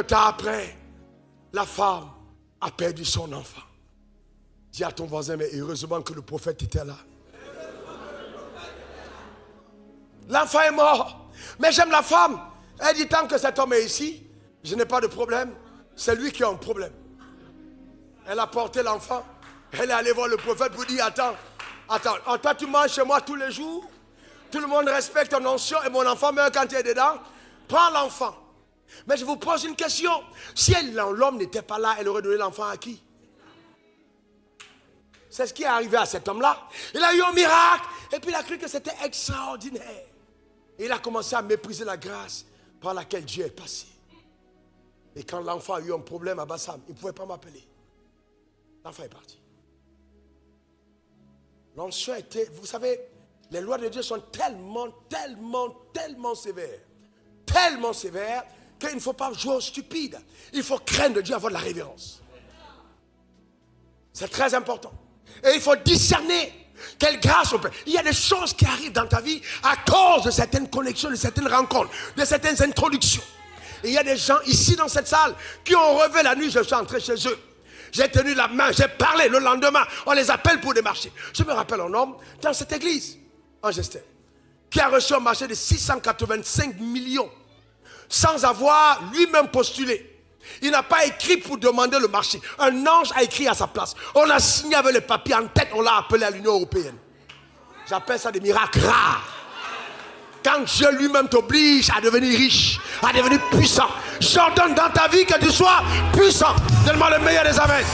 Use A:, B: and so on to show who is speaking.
A: Temps après, la femme a perdu son enfant. Dis à ton voisin, mais heureusement que le prophète était là. L'enfant est mort. Mais j'aime la femme. Elle dit, tant que cet homme est ici, je n'ai pas de problème. C'est lui qui a un problème. Elle a porté l'enfant. Elle est allée voir le prophète pour dire, attends, toi tu manges chez moi tous les jours. Tout le monde respecte ton onction et mon enfant meurt quand tu es dedans. Prends l'enfant. Mais je vous pose une question. Si l'homme n'était pas là, elle aurait donné l'enfant à qui? C'est ce qui est arrivé à cet homme-là. Il a eu un miracle. Et puis il a cru que c'était extraordinaire. Et il a commencé à mépriser la grâce par laquelle Dieu est passé. Et quand l'enfant a eu un problème à Bassam, il ne pouvait pas m'appeler. L'enfant est parti. L'onction était, vous savez, les lois de Dieu sont tellement sévères. Tellement sévères qu'il ne faut pas jouer au stupide. Il faut craindre Dieu, avoir de la révérence. C'est très important. Et il faut discerner quelle grâce on peut. Il y a des choses qui arrivent dans ta vie à cause de certaines connexions, de certaines rencontres, de certaines introductions. Et il y a des gens ici dans cette salle qui ont relevé la nuit, je suis entré chez eux. J'ai tenu la main, j'ai parlé le lendemain. On les appelle pour des marchés. Je me rappelle un homme dans cette église, en Gestel, qui a reçu un marché de 685 millions sans avoir lui-même postulé. Il n'a pas écrit pour demander le marché. Un ange a écrit à sa place. On a signé avec les papiers en tête, on l'a appelé à l'Union européenne. J'appelle ça des miracles rares. Quand Dieu lui-même t'oblige à devenir riche, à devenir puissant, j'ordonne dans ta vie que tu sois puissant. Donne-moi le meilleur des amens.